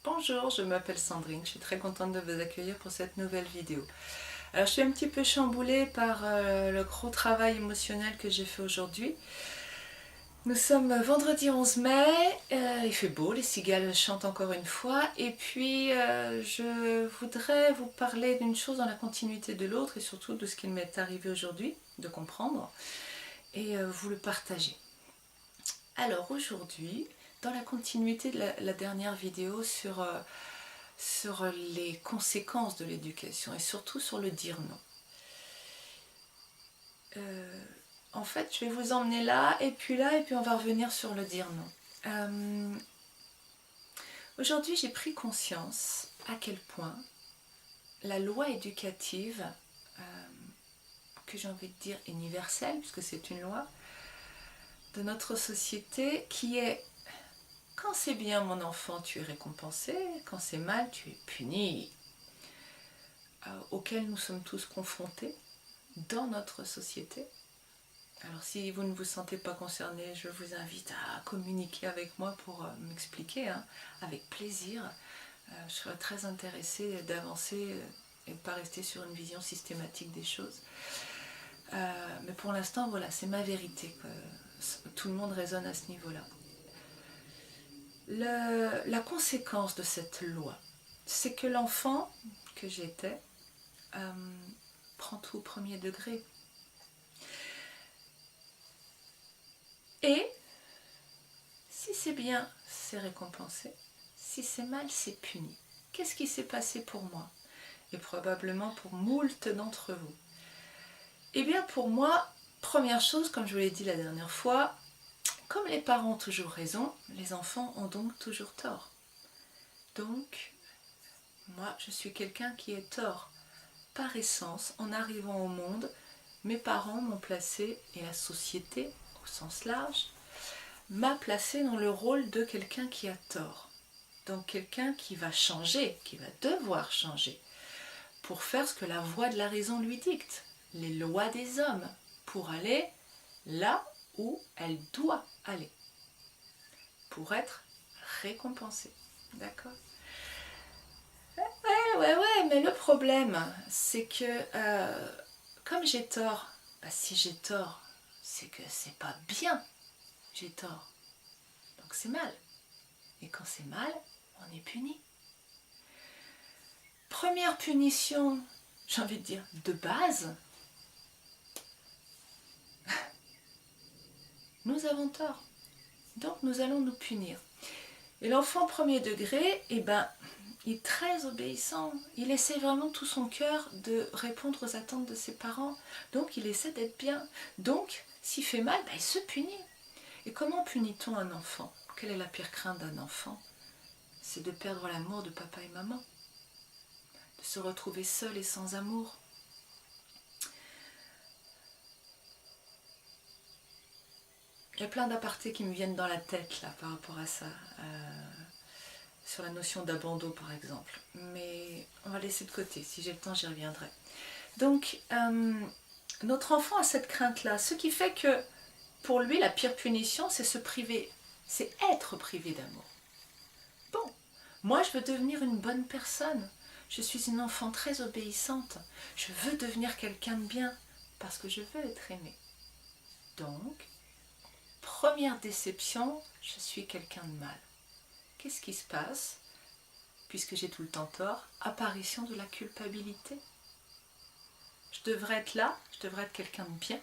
Bonjour, je m'appelle Sandrine, je suis très contente de vous accueillir pour cette nouvelle vidéo. Alors je suis un petit peu chamboulée par le gros travail émotionnel que j'ai fait aujourd'hui. Nous sommes vendredi 11 mai, il fait beau, les cigales chantent encore une fois, et puis je voudrais vous parler d'une chose dans la continuité de l'autre et surtout de ce qui m'est arrivé aujourd'hui, de comprendre, et vous le partager. Alors aujourd'hui, dans la continuité de la dernière vidéo sur les conséquences de l'éducation et surtout sur le dire non. En fait, je vais vous emmener là, et puis on va revenir sur le dire non. Aujourd'hui, j'ai pris conscience à quel point la loi éducative, que j'ai envie de dire universelle, puisque c'est une loi, de notre société, qui est: quand c'est bien mon enfant, tu es récompensé, quand c'est mal, tu es puni, auquel nous sommes tous confrontés dans notre société. Alors si vous ne vous sentez pas concerné, je vous invite à communiquer avec moi pour m'expliquer, hein, avec plaisir. Je serais très intéressée d'avancer et de ne pas rester sur une vision systématique des choses. Mais pour l'instant, voilà, c'est ma vérité. Tout le monde raisonne à ce niveau-là. La conséquence de cette loi, c'est que l'enfant que j'étais prend tout au premier degré. Et si c'est bien, c'est récompensé. Si c'est mal, c'est puni. Qu'est-ce qui s'est passé pour moi? Et probablement pour moult d'entre vous. Eh bien pour moi, première chose, comme je vous l'ai dit la dernière fois, comme les parents ont toujours raison, les enfants ont donc toujours tort. Donc, moi, je suis quelqu'un qui est tort. Par essence, en arrivant au monde, mes parents m'ont placé, et la société, au sens large, m'a placé dans le rôle de quelqu'un qui a tort. Donc quelqu'un qui va changer, qui va devoir changer, pour faire ce que la voix de la raison lui dicte, les lois des hommes, pour aller là où elle doit aller, pour être récompensée. D'accord? Ouais, mais le problème, c'est que comme j'ai tort, si j'ai tort, c'est que c'est pas bien, j'ai tort. Donc c'est mal. Et quand c'est mal, on est puni. Première punition, j'ai envie de dire, de base, nous avons tort. Donc nous allons nous punir. Et l'enfant premier degré, il est très obéissant. Il essaie vraiment tout son cœur de répondre aux attentes de ses parents. Donc il essaie d'être bien. Donc s'il fait mal, il se punit. Et comment punit-on un enfant? Quelle est la pire crainte d'un enfant? C'est de perdre l'amour de papa et maman. De se retrouver seul et sans amour. Il y a plein d'apartés qui me viennent dans la tête là par rapport à ça. Sur la notion d'abandon par exemple. Mais on va laisser de côté. Si j'ai le temps, j'y reviendrai. Donc, notre enfant a cette crainte-là. Ce qui fait que pour lui, la pire punition, c'est se priver. C'est être privé d'amour. Bon, moi je veux devenir une bonne personne. Je suis une enfant très obéissante. Je veux devenir quelqu'un de bien parce que je veux être aimée. Donc, première déception, je suis quelqu'un de mal. Qu'est-ce qui se passe? Puisque j'ai tout le temps tort, apparition de la culpabilité. Je devrais être là, je devrais être quelqu'un de bien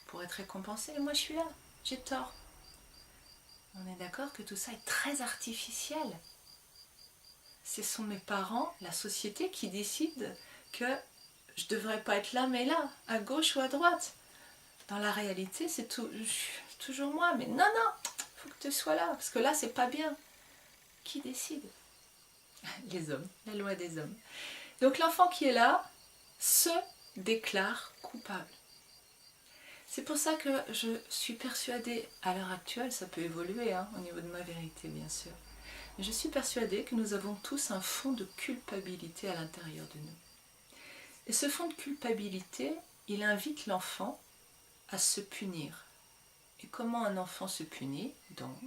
pour être récompensé, et moi je suis là, j'ai tort. On est d'accord que tout ça est très artificiel. Ce sont mes parents, la société qui décident que je ne devrais pas être là, mais là, à gauche ou à droite. Dans la réalité, c'est toujours moi, mais non, il faut que tu sois là, parce que là, c'est pas bien. Qui décide? Les hommes, la loi des hommes. Donc l'enfant qui est là se déclare coupable. C'est pour ça que je suis persuadée, à l'heure actuelle, ça peut évoluer au niveau de ma vérité bien sûr, mais je suis persuadée que nous avons tous un fond de culpabilité à l'intérieur de nous. Et ce fond de culpabilité, il invite l'enfant à se punir. Et comment un enfant se punit? Donc,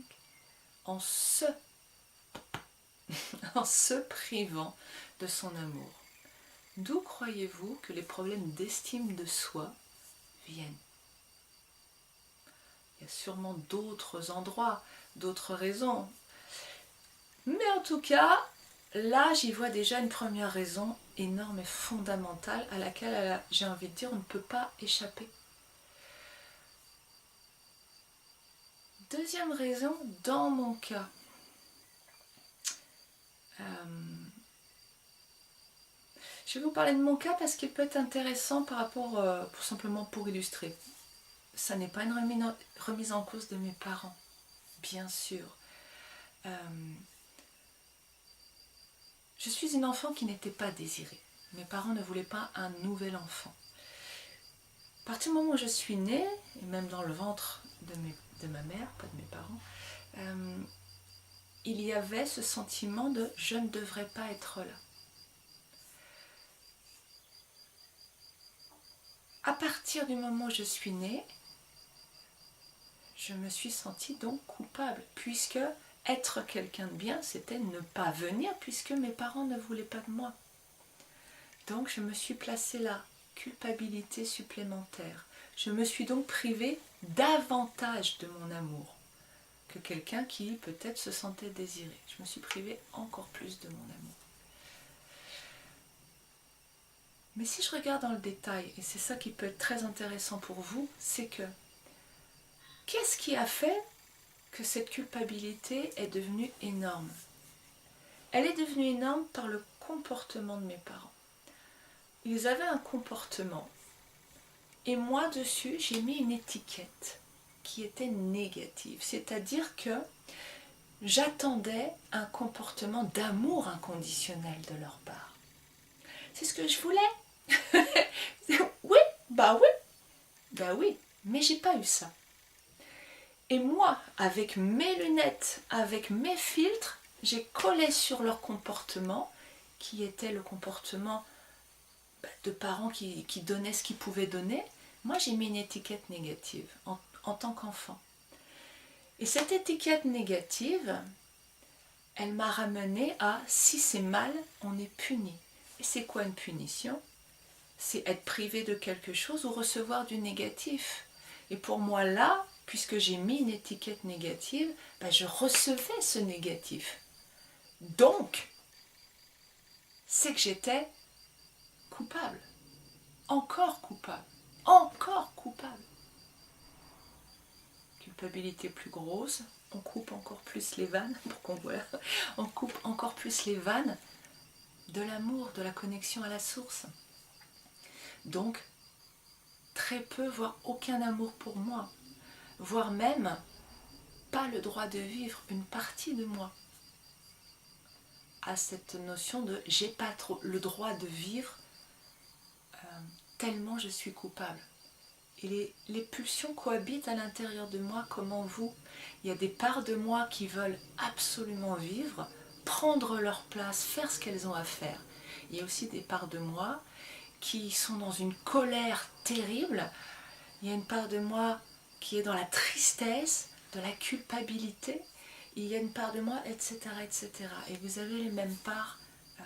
en se en se privant de son amour. D'où croyez-vous que les problèmes d'estime de soi viennent? Il y a sûrement d'autres endroits, d'autres raisons. Mais en tout cas, là, j'y vois déjà une première raison énorme et fondamentale à laquelle, j'ai envie de dire, on ne peut pas échapper. Deuxième raison, dans mon cas, je vais vous parler de mon cas parce qu'il peut être intéressant par rapport, simplement pour illustrer. Ça n'est pas une remise en cause de mes parents, bien sûr. Je suis une enfant qui n'était pas désirée. Mes parents ne voulaient pas un nouvel enfant. À partir du moment où je suis née, et même dans le ventre de ma mère, pas de mes parents, il y avait ce sentiment de « je ne devrais pas être là ». À partir du moment où je suis née, je me suis sentie donc coupable, puisque être quelqu'un de bien, c'était ne pas venir, puisque mes parents ne voulaient pas de moi. Donc je me suis placée là, culpabilité supplémentaire. Je me suis donc privée davantage de mon amour que quelqu'un qui peut-être se sentait désiré. Je me suis privée encore plus de mon amour. Mais si je regarde dans le détail, et c'est ça qui peut être très intéressant pour vous, c'est que qu'est-ce qui a fait que cette culpabilité est devenue énorme? Elle est devenue énorme par le comportement de mes parents. Ils avaient un comportement, et moi dessus, j'ai mis une étiquette qui était négative. C'est-à-dire que j'attendais un comportement d'amour inconditionnel de leur part. C'est ce que je voulais. Oui, bah oui, mais j'ai pas eu ça. Et moi, avec mes lunettes, avec mes filtres, j'ai collé sur leur comportement, qui était le comportement de parents qui donnaient ce qu'ils pouvaient donner. Moi, j'ai mis une étiquette négative en tant qu'enfant. Et cette étiquette négative, elle m'a ramenée à si c'est mal, on est puni. Et c'est quoi une punition? C'est être privé de quelque chose ou recevoir du négatif. Et pour moi là, puisque j'ai mis une étiquette négative, je recevais ce négatif. Donc, c'est que j'étais coupable. Encore coupable. Encore coupable. Culpabilité plus grosse, on coupe encore plus les vannes, pour qu'on voit, on coupe encore plus les vannes de l'amour, de la connexion à la source. Donc, très peu, voire aucun amour pour moi, voire même pas le droit de vivre, une partie de moi a cette notion de j'ai pas trop le droit de vivre tellement je suis coupable. Et les pulsions cohabitent à l'intérieur de moi comme en vous. Il y a des parts de moi qui veulent absolument vivre, prendre leur place, faire ce qu'elles ont à faire. Il y a aussi des parts de moi qui sont dans une colère terrible. Il y a une part de moi qui est dans la tristesse, de la culpabilité. Il y a une part de moi, etc., etc. Et vous avez les mêmes parts,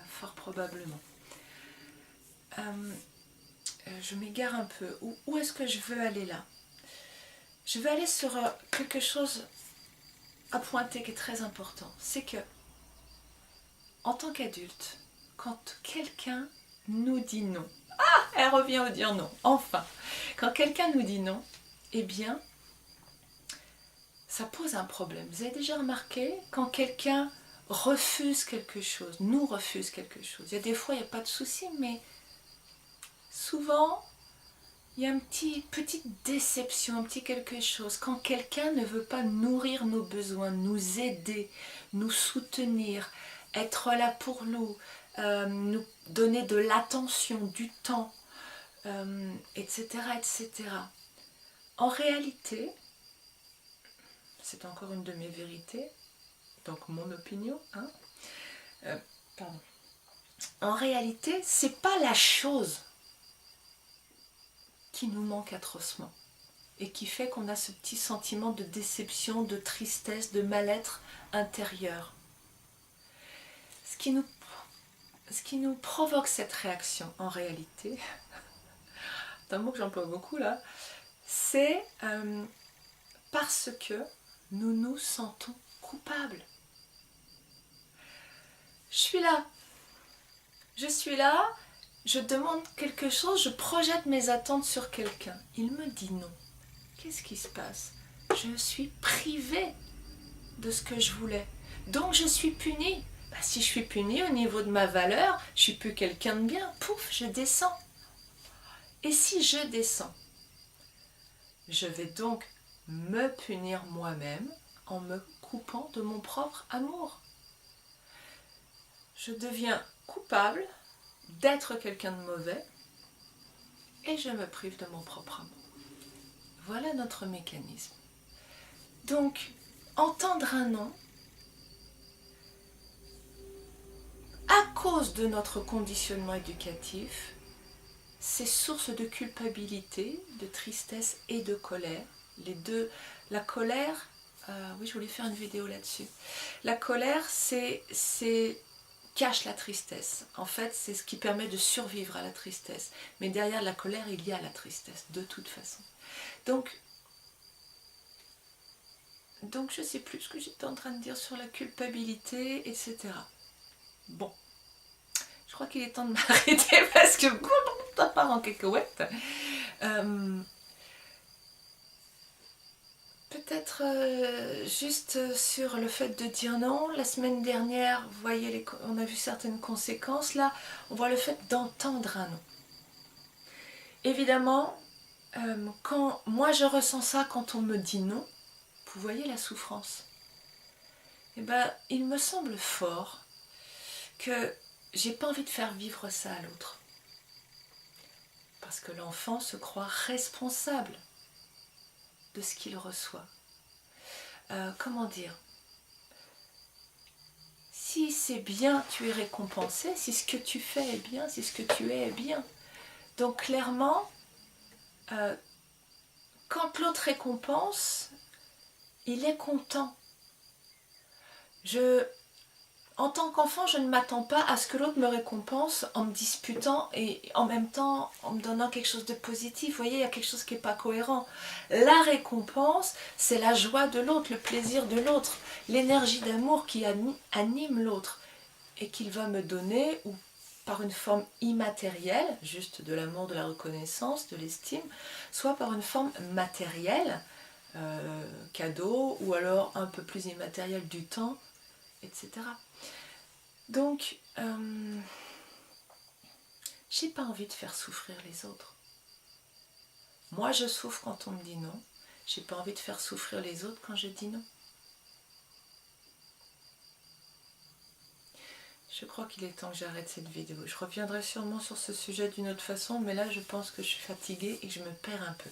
fort probablement. Je m'égare un peu. Où est-ce que je veux aller là? Je veux aller sur quelque chose à pointer qui est très important. C'est que, en tant qu'adulte, quand quelqu'un nous dit non, elle revient au dire non, enfin, quand quelqu'un nous dit non, eh bien, ça pose un problème. Vous avez déjà remarqué, quand quelqu'un refuse quelque chose, nous refuse quelque chose, il y a des fois, il n'y a pas de souci, mais souvent, il y a une petite déception, un petit quelque chose. Quand quelqu'un ne veut pas nourrir nos besoins, nous aider, nous soutenir, être là pour nous, nous donner de l'attention, du temps, etc., etc. En réalité, c'est encore une de mes vérités, donc mon opinion, pardon. En réalité, c'est pas la chose qui nous manque atrocement et qui fait qu'on a ce petit sentiment de déception, de tristesse, de mal-être intérieur. ce qui nous provoque cette réaction en réalité, c'est un mot que j'emploie beaucoup là, c'est parce que nous nous sentons coupables. Je suis là, je demande quelque chose, je projette mes attentes sur quelqu'un. Il me dit non. Qu'est-ce qui se passe? Je suis privée de ce que je voulais. Donc je suis punie. Bah, si je suis punie au niveau de ma valeur, je suis plus quelqu'un de bien. Pouf, je descends. Et si je descends, je vais donc me punir moi-même en me coupant de mon propre amour. Je deviens coupable d'être quelqu'un de mauvais et je me prive de mon propre amour. Voilà notre mécanisme. Donc, entendre un non, à cause de notre conditionnement éducatif, c'est source de culpabilité, de tristesse et de colère. Les deux, la colère, oui, je voulais faire une vidéo là-dessus. La colère, c'est cache la tristesse. En fait, c'est ce qui permet de survivre à la tristesse. Mais derrière la colère, il y a la tristesse, de toute façon. Donc je ne sais plus ce que j'étais en train de dire sur la culpabilité, etc. Bon, je crois qu'il est temps de m'arrêter parce que ça part en cacahuète. Peut-être juste sur le fait de dire non. La semaine dernière, vous voyez, on a vu certaines conséquences. Là, on voit le fait d'entendre un non. Évidemment, quand moi je ressens ça quand on me dit non, vous voyez la souffrance. Eh ben, il me semble fort que j'ai pas envie de faire vivre ça à l'autre. Parce que l'enfant se croit responsable de ce qu'il reçoit. Comment dire? Si c'est bien, tu es récompensé. Si ce que tu fais est bien, si ce que tu es bien. Donc clairement, quand l'autre récompense, il est content. En tant qu'enfant, je ne m'attends pas à ce que l'autre me récompense en me disputant et en même temps en me donnant quelque chose de positif. Vous voyez, il y a quelque chose qui n'est pas cohérent. La récompense, c'est la joie de l'autre, le plaisir de l'autre, l'énergie d'amour qui anime l'autre et qu'il va me donner ou par une forme immatérielle, juste de l'amour, de la reconnaissance, de l'estime, soit par une forme matérielle, cadeau, ou alors un peu plus immatériel du temps, etc. Donc, j'ai pas envie de faire souffrir les autres. Moi, je souffre quand on me dit non. J'ai pas envie de faire souffrir les autres quand je dis non. Je crois qu'il est temps que j'arrête cette vidéo. Je reviendrai sûrement sur ce sujet d'une autre façon, mais là, je pense que je suis fatiguée et que je me perds un peu.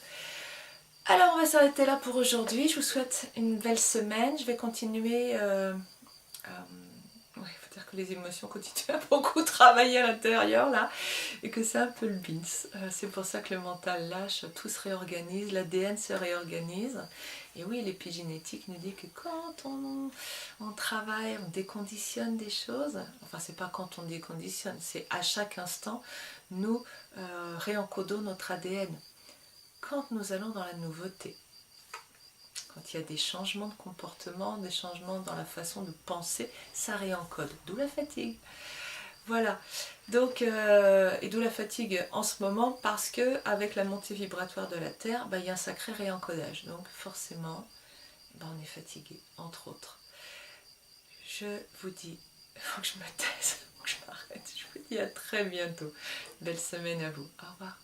Alors, on va s'arrêter là pour aujourd'hui. Je vous souhaite une belle semaine. Je vais continuer... il faut dire que les émotions continuent à beaucoup travailler à l'intérieur là et que c'est un peu le bins. C'est pour ça que le mental lâche, tout se réorganise, l'ADN se réorganise. Et oui, l'épigénétique nous dit que quand on travaille, on déconditionne des choses, enfin c'est pas quand on déconditionne, c'est à chaque instant, nous réencodons notre ADN. Quand nous allons dans la nouveauté, quand il y a des changements de comportement, des changements dans la façon de penser, ça réencode, d'où la fatigue. Voilà, donc, et d'où la fatigue en ce moment, parce que avec la montée vibratoire de la Terre, il y a un sacré réencodage, donc forcément, on est fatigué, entre autres. Je vous dis, il faut que je me taise, il faut que je m'arrête, je vous dis à très bientôt. Belle semaine à vous, au revoir.